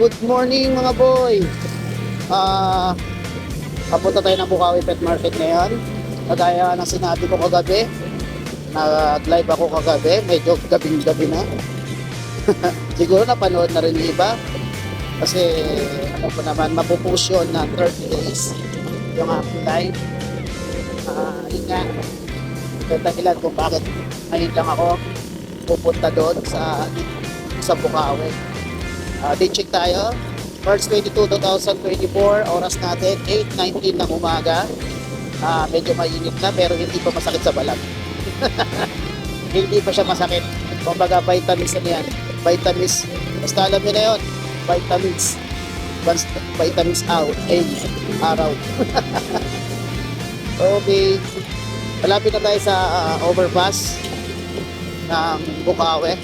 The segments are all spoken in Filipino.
good morning mga boy. Ah, Papunta tayo ng Bukawi Pet Market ngayon. Kagaya ng sinabi ko kagabi, nag-live ako kagabi, medyo gabing-gabi na. Siguro napanood na rin yung iba. Kasi ano po naman, mapupush yun na 30 days yung aking live. Yun nga, ito dahilan kung bakit ngayon lang ako pupunta doon sa Bukawi. Date check tayo. March 22, 2024. Oras natin 8:19 ng umaga. Medyo mainit na pero hindi pa masakit sa balat. Hindi pa siya masakit. Kumbaga vitamins na yan. Vitamins. Basta alam niyo na yun. Vitamins. Vitamins out. Araw. Okay. Malapit na tayo sa overpass ng Bukawi.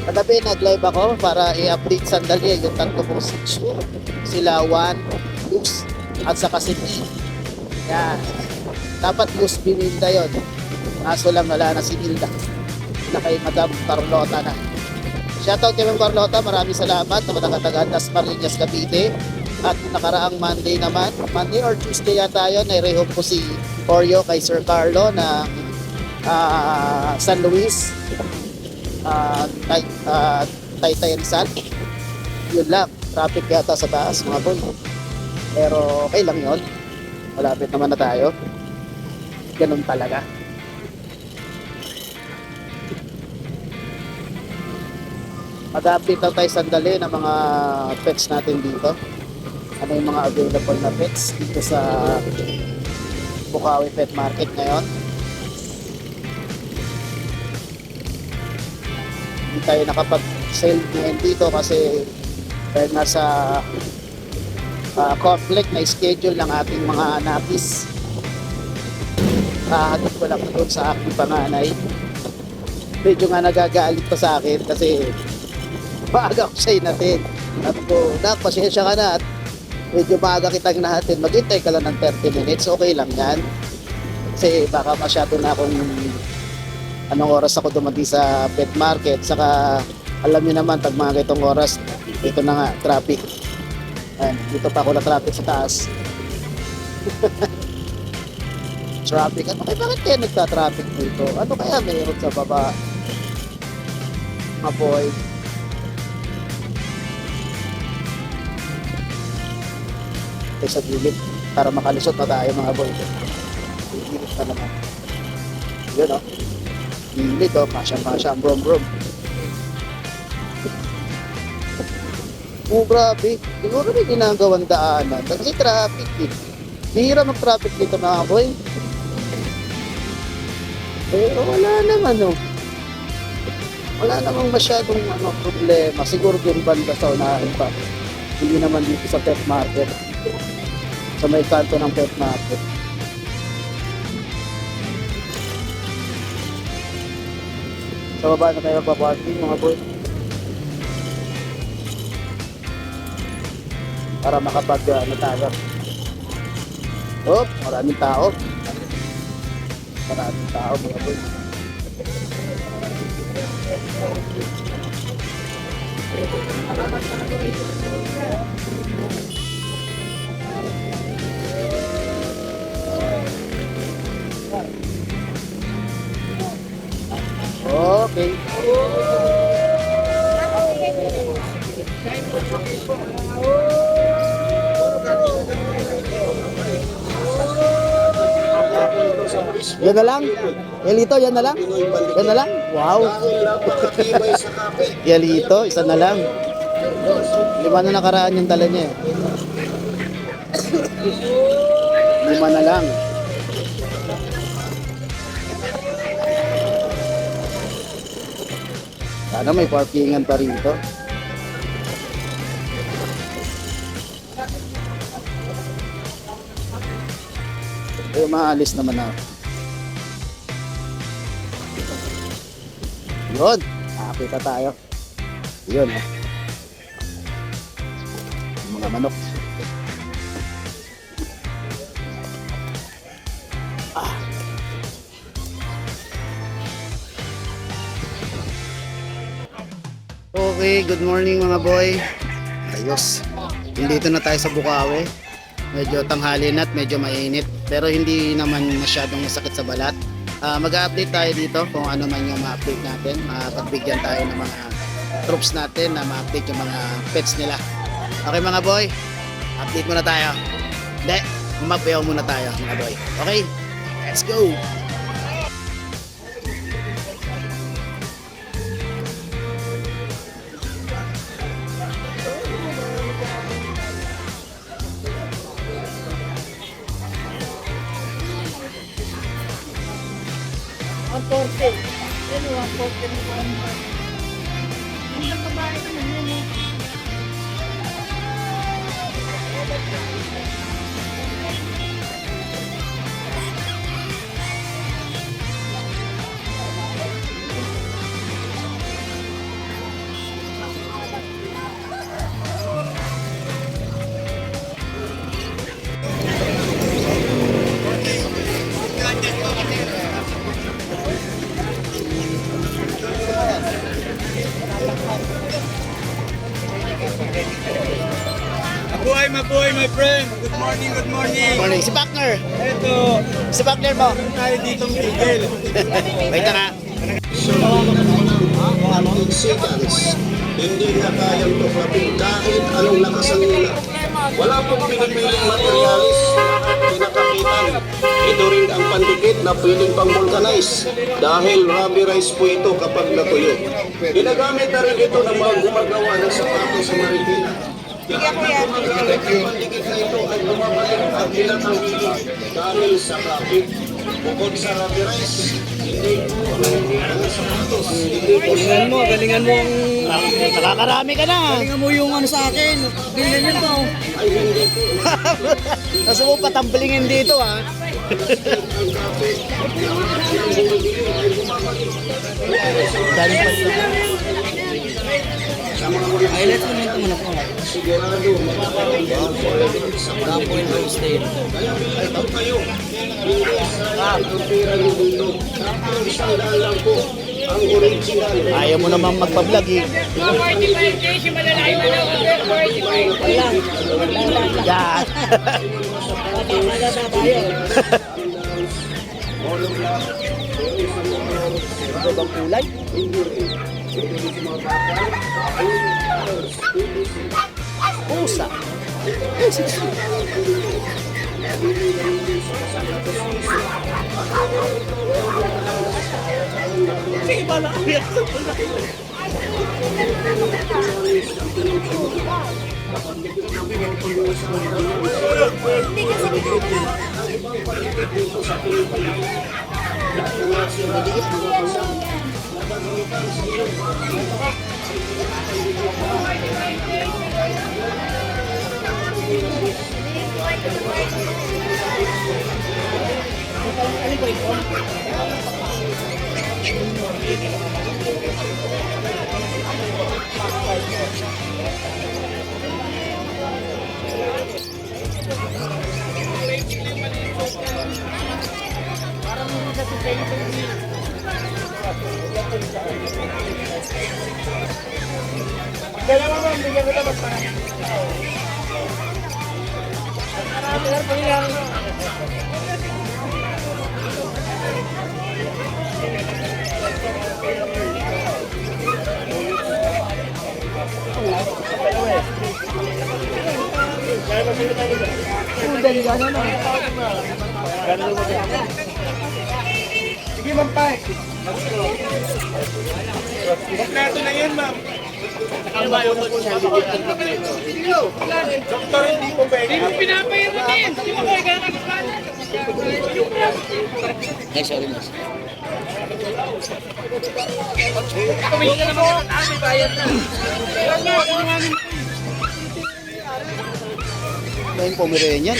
Kagabi nag-live ako para i-update sandali yung tatlo kong sitio. Sila Juan, Luz, at saka si B. Yan. Dapat Luz Binilda yun. Kaso lang wala na si Bilda. Na kay Madam Carlota na. Shoutout kay Ma'am Carlota. Maraming salamat na matagatagan Dasmariñas, Cavite. At nakaraang Monday naman. Monday or Tuesday yata yun. Nairehome ko si Oreo kay Sir Carlo ng San Luis. Taytay Rizal. Yun lang, traffic yata sa taas mga boy, pero okay lang yun, malapit naman na tayo. Ganun talaga. Mag-update lang tayo sandali ng mga pets natin dito. Ano yung mga available na pets dito sa Bukawi Pet Market ngayon. Hindi tayo nakapag-sale ngayon dito kasi dahil nasa conflict na schedule ng ating mga napis. Hatid ko lang doon sa aking panganay. Medyo nga nagagalit pa sa akin kasi maaga ko siya inatin. Sabi ko, Nak, pasensya ka na at medyo maaga kitang natin. Maghintay ka lang ng 30 minutes, okay lang yan. Kasi baka masyado na akong anong oras ako dumating sa pet market, saka alam niyo naman pag mga itong oras dito na nga traffic. Ayan, dito pa ako na traffic sa taas. Traffic, ano kaya bakit kaya nagta-traffic dito? Ano kaya mayroon sa baba mga boy? Sa gilid para makalusot na tayo mga boy. Gilid pa naman yun o. Gilid o, pasya brom. Oh, grabe. Siguro may ginagawang daanan. Kasi traffic eh. Hira mag-traffic dito mga boy. Pero wala naman wala namang masyadong problema. Siguro yung banda sa unahin pa. Hindi naman dito sa pet market. Sa may kanto ng pet market. Sa baba na tayo magpaparking mga boy. Para makapag tayo. Oh, maraming tao mga boy. Okay. Yan na lang? Yalito, yan na lang? Yan na lang? Wow! Yalito, isa na lang. 5 na nakaraan yung dala niya eh. 5 na lang. Sana may parkingan pa rito. Pero maalis naman ako. Yun, nakakita tayo. Yun yung mga manok. So Okay, good morning mga boy. Ayos. Nandito na tayo sa Bukawi. Medyo tanghali na at medyo mainit. Pero hindi naman masyadong masakit sa balat. Mag-update tayo dito kung ano man yung ma-update natin. Pagbigyan tayo ng mga troops natin na ma-update yung mga pets nila. Okay mga boy, update muna tayo. Hindi, umapayaw muna tayo mga boy. Okay, let's go! Ang porte. Ano ang porte mo ko ang porte? Ang nakabahay ka na yun eh. Mabuhay my friend. Good morning, good morning. Morning, si Partner. Ito, Si Partner mo. tayo ditong tigil. Wait na nga. Mga seconds, hindi na kayang tuklapin kahit anong lakas ang nila. Wala pong pinipiling materialis na pinakakitan. Ito rin ang pandikit na pwedeng pang vulcanize dahil rubberized po ito kapag natuyo. Ginagamit na rin ito ng mga gumagawa ng sapatos sa Marikina. Ang pandikit na ito ay bumabalik at pinatanggiling dahil sa kapit. Bukod sa rubberized, hindi po ang sapatos. Galingan mo ang... Nakakarami ka na. Galingan mo yung ano sa akin. Galingan yun to. Ay hindi po. Kasi mo patambalingin dito ha. Ang kapit ng bumibili ay bumabalik. Galing pa dito. Sa mga mga Highlights mo nito muna po. sigurado makakaroon sa Gapoy roasted. kaya bilhin po kayo. Hindi sa ang pera niyo dito. Ang isang daan lang po ang original. Ayaw mo namang magpa-vlog eh. 45 days yung malalayo na lang. 45. Wala. Yan. Wala na tayo. Ito bang kulay? Pusa. Sige ba na kaya? Dalawa mo, bigyan ko dapat para. Sige, mampay. Kompleto na yun, ma'am. Doktor, hindi po pwede. Pinapayar mo din. Di ba kayo gano'n? Kumingin mo. May bayad na. Ito yung Pomeranian.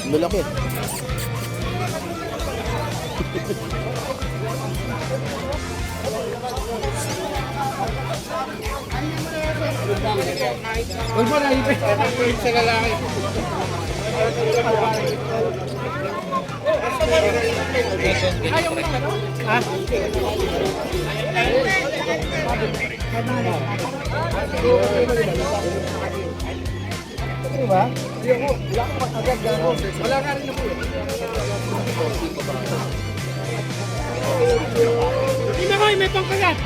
Malaki. Huwag mo na ipit sa lalaki. Hindi na kayo, may pangkagat.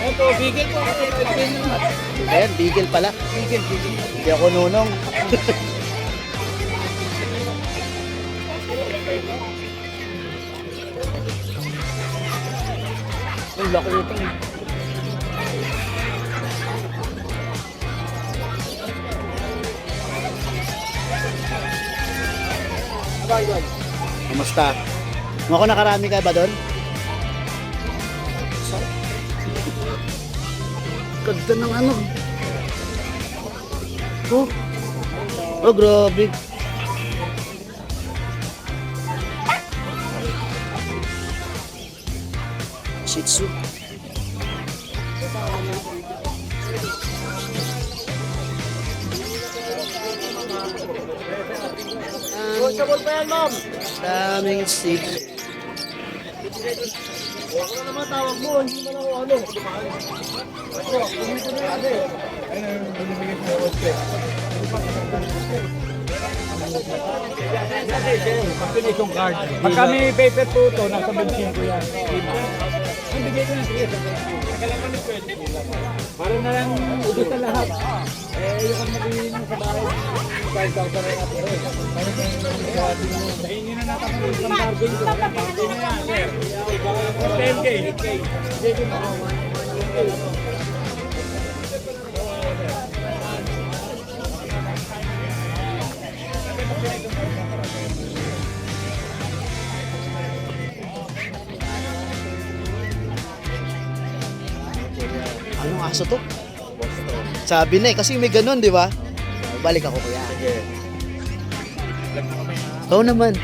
Ito, bigel po. Ayan, bigel pala. Hindi ako nunong. Ang laki nito. Kamusta? Ako nakarami ka ba doon? Ganda ng ano. Oh. Oh, grabe. Shih Tzu. Negotiable pa yan, ma'am. Daming seat. Ano naman tawag mo? Hindi mo na ako ano. Vaccination card. Pagka may paper po ito, nasa 25 ko yan. Ang bigay ko ng 3. Nagalang kami 20. Para na lang ubos na lahat. Yung kami nabili mo sa bahay. 5,000 na natin. Para na hindi na natin ang isang bargain ko. Hindi na yan, sir. 10K. Sige mo. Anong aso to? Sabi na eh, kasi may ganun, di ba? Balik ako kuya. Oo naman.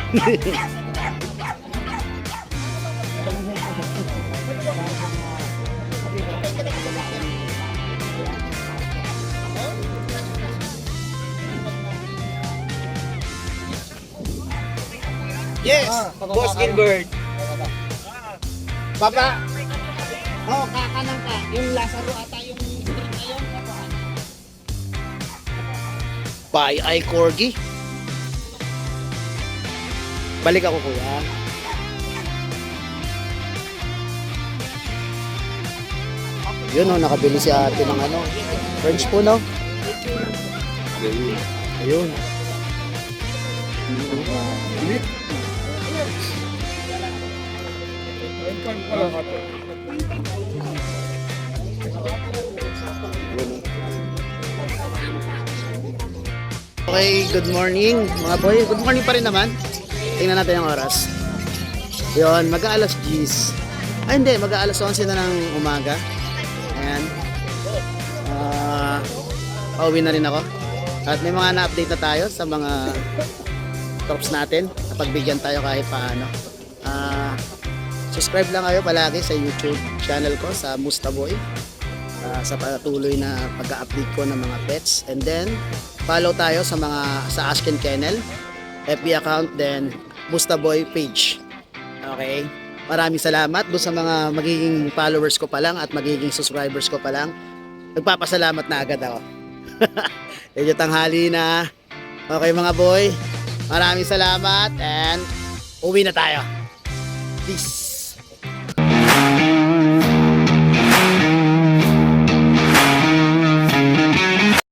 Yes, Boss Gilbert. Papa! Oo, kakanang ka. Yung Lazaro ata yung street na yun. Bye, ay corgi. Balik ako kuya. Yun o, nakabili si ate ng ano. French po, no? Ayun. Okay, good morning mga boy. Good morning pa rin naman. Tingnan natin ang oras. Yun, mag-aalas 10. Ay hindi, mag-aalas 11 na ng umaga. Ayan. Pauwi na rin ako. At may mga na-update na tayo sa mga tops natin. Napagbigyan tayo kahit paano. Subscribe lang kayo palagi sa YouTube channel ko sa Mustaboy. Sa patuloy na pag-update ko ng mga pets. And then, follow tayo sa Ashken Kennel FB account, then Mustaboy page. Okay? Maraming salamat doon sa mga magiging followers ko pa lang at magiging subscribers ko pa lang. Nagpapasalamat na agad ako. Medyo tanghali na. Okay mga boy, maraming salamat and uwi na tayo. Peace.